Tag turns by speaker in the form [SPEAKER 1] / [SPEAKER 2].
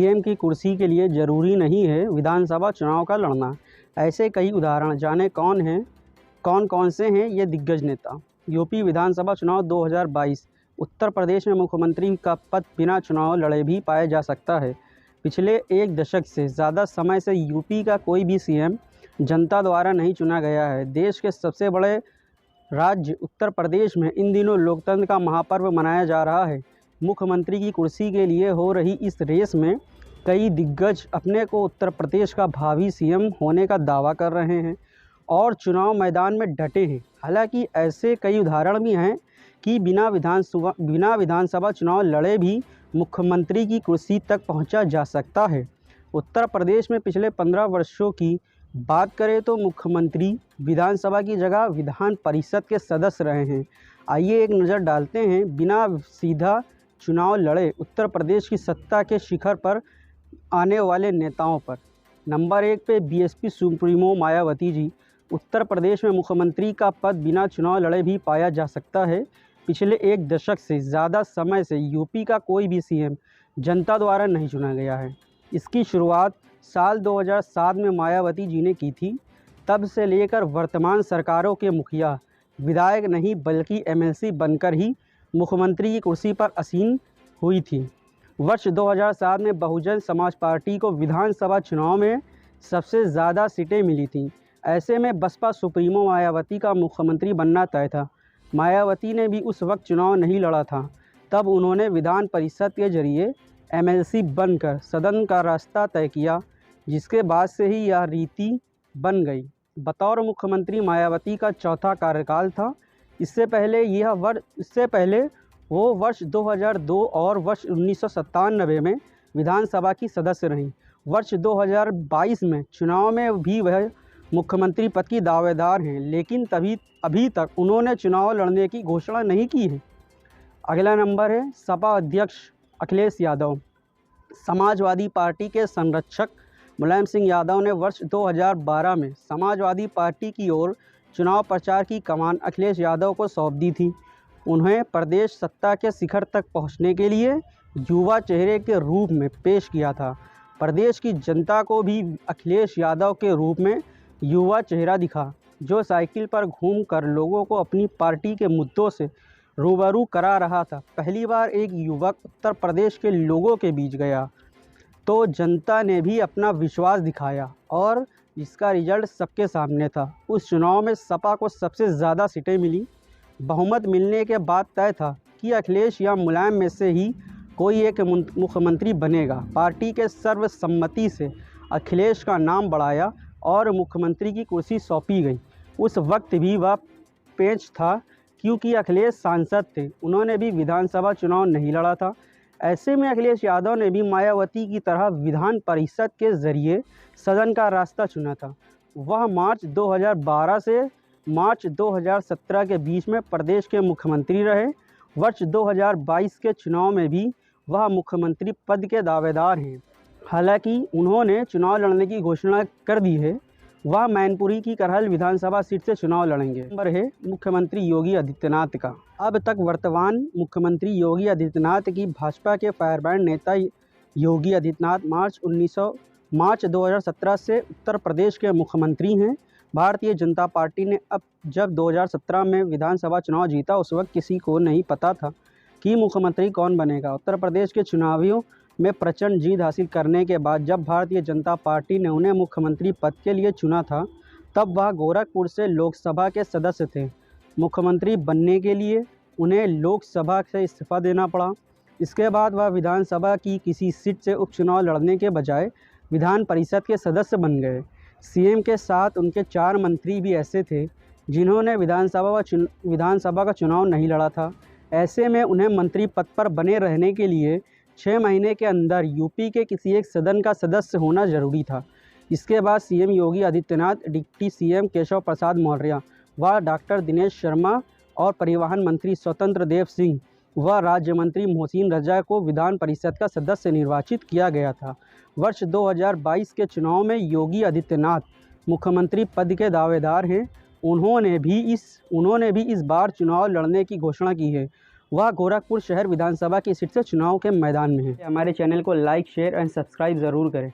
[SPEAKER 1] CM की कुर्सी के लिए ज़रूरी नहीं है विधानसभा चुनाव का लड़ना। ऐसे कई उदाहरण जाने कौन कौन से हैं ये दिग्गज नेता। यूपी विधानसभा चुनाव 2022। उत्तर प्रदेश में मुख्यमंत्री का पद बिना चुनाव लड़े भी पाया जा सकता है। पिछले एक दशक से ज़्यादा समय से यूपी का कोई भी सीएम जनता द्वारा नहीं चुना गया है। देश के सबसे बड़े राज्य उत्तर प्रदेश में इन दिनों लोकतंत्र का महापर्व मनाया जा रहा है। मुख्यमंत्री की कुर्सी के लिए हो रही इस रेस में कई दिग्गज अपने को उत्तर प्रदेश का भावी सीएम होने का दावा कर रहे हैं और चुनाव मैदान में डटे हैं। हालांकि ऐसे कई उदाहरण भी हैं कि बिना विधानसभा चुनाव लड़े भी मुख्यमंत्री की कुर्सी तक पहुंचा जा सकता है। उत्तर प्रदेश में पिछले 15 वर्षों की बात करें तो मुख्यमंत्री विधानसभा की जगह विधान परिषद के सदस्य रहे हैं। आइए एक नज़र डालते हैं बिना सीधा चुनाव लड़े उत्तर प्रदेश की सत्ता के शिखर पर आने वाले नेताओं पर। नंबर 1 पे बीएसपी सुप्रीमो मायावती जी। उत्तर प्रदेश में मुख्यमंत्री का पद बिना चुनाव लड़े भी पाया जा सकता है। पिछले एक दशक से ज़्यादा समय से यूपी का कोई भी सीएम जनता द्वारा नहीं चुना गया है। इसकी शुरुआत साल 2007 में मायावती जी ने की थी। तब से लेकर वर्तमान सरकारों के मुखिया विधायक नहीं बल्कि एमएलसी बनकर ही मुख्यमंत्री की कुर्सी पर आसीन हुई थी। वर्ष 2007 में बहुजन समाज पार्टी को विधानसभा चुनाव में सबसे ज़्यादा सीटें मिली थीं। ऐसे में बसपा सुप्रीमो मायावती का मुख्यमंत्री बनना तय था। मायावती ने भी उस वक्त चुनाव नहीं लड़ा था। तब उन्होंने विधान परिषद के जरिए एमएलसी बनकर सदन का रास्ता तय किया, जिसके बाद से ही यह रीति बन गई। बतौर मुख्यमंत्री मायावती का चौथा कार्यकाल था। इससे पहले वो वर्ष 2002 और वर्ष 1997 में विधानसभा की सदस्य रहीं। वर्ष 2022 में चुनाव में भी वह मुख्यमंत्री पद की दावेदार हैं, लेकिन अभी तक उन्होंने चुनाव लड़ने की घोषणा नहीं की है। अगला नंबर है सपा अध्यक्ष अखिलेश यादव। समाजवादी पार्टी के संरक्षक मुलायम सिंह यादव ने वर्ष 2012 में समाजवादी पार्टी की ओर चुनाव प्रचार की कमान अखिलेश यादव को सौंप दी थी। उन्हें प्रदेश सत्ता के शिखर तक पहुंचने के लिए युवा चेहरे के रूप में पेश किया था। प्रदेश की जनता को भी अखिलेश यादव के रूप में युवा चेहरा दिखा, जो साइकिल पर घूमकर लोगों को अपनी पार्टी के मुद्दों से रूबरू करा रहा था। पहली बार एक युवक उत्तर प्रदेश के लोगों के बीच गया तो जनता ने भी अपना विश्वास दिखाया और जिसका रिजल्ट सबके सामने था। उस चुनाव में सपा को सबसे ज़्यादा सीटें मिली। बहुमत मिलने के बाद तय था कि अखिलेश या मुलायम में से ही कोई एक मुख्यमंत्री बनेगा। पार्टी के सर्वसम्मति से अखिलेश का नाम बढ़ाया और मुख्यमंत्री की कुर्सी सौंपी गई। उस वक्त भी वह पेंच था क्योंकि अखिलेश सांसद थे। उन्होंने भी विधानसभा चुनाव नहीं लड़ा था। ऐसे में अखिलेश यादव ने भी मायावती की तरह विधान परिषद के जरिए सदन का रास्ता चुना था। वह मार्च 2012 से मार्च 2017 के बीच में प्रदेश के मुख्यमंत्री रहे। वर्ष 2022 के चुनाव में भी वह मुख्यमंत्री पद के दावेदार हैं। हालांकि उन्होंने चुनाव लड़ने की घोषणा कर दी है। वह मैनपुरी की करहल विधानसभा सीट से चुनाव लड़ेंगे। नंबर है मुख्यमंत्री योगी आदित्यनाथ का। अब तक वर्तमान मुख्यमंत्री योगी आदित्यनाथ की भाजपा के फायरब्रांड नेता योगी आदित्यनाथ मार्च 2017 से उत्तर प्रदेश के मुख्यमंत्री हैं। भारतीय जनता पार्टी ने अब जब 2017 में विधानसभा चुनाव जीता, उस वक्त किसी को नहीं पता था कि मुख्यमंत्री कौन बनेगा। उत्तर प्रदेश के चुनावियों में प्रचंड जीत हासिल करने के बाद जब भारतीय जनता पार्टी ने उन्हें मुख्यमंत्री पद के लिए चुना था, तब वह गोरखपुर से लोकसभा के सदस्य थे। मुख्यमंत्री बनने के लिए उन्हें लोकसभा से इस्तीफा देना पड़ा। इसके बाद वह विधानसभा की किसी सीट से उपचुनाव लड़ने के बजाय विधान परिषद के सदस्य बन गए। सीएम के साथ उनके 4 मंत्री भी ऐसे थे जिन्होंने विधानसभा का चुनाव नहीं लड़ा था। ऐसे में उन्हें मंत्री पद पर बने रहने के लिए 6 महीने के अंदर यूपी के किसी एक सदन का सदस्य होना जरूरी था। इसके बाद CM Yogi Adityanath, deputy CM Keshav Prasad Maurya व डॉक्टर दिनेश शर्मा और परिवहन मंत्री स्वतंत्र देव सिंह व राज्य मंत्री मोहसिन रजा को विधान परिषद का सदस्य निर्वाचित किया गया था। वर्ष 2022 के चुनाव में योगी आदित्यनाथ मुख्यमंत्री पद के दावेदार हैं। उन्होंने भी इस बार चुनाव लड़ने की घोषणा की है। वह गोरखपुर शहर विधानसभा की सीट से चुनाव के मैदान में है। हमारे चैनल को लाइक, शेयर एंड सब्सक्राइब ज़रूर करें।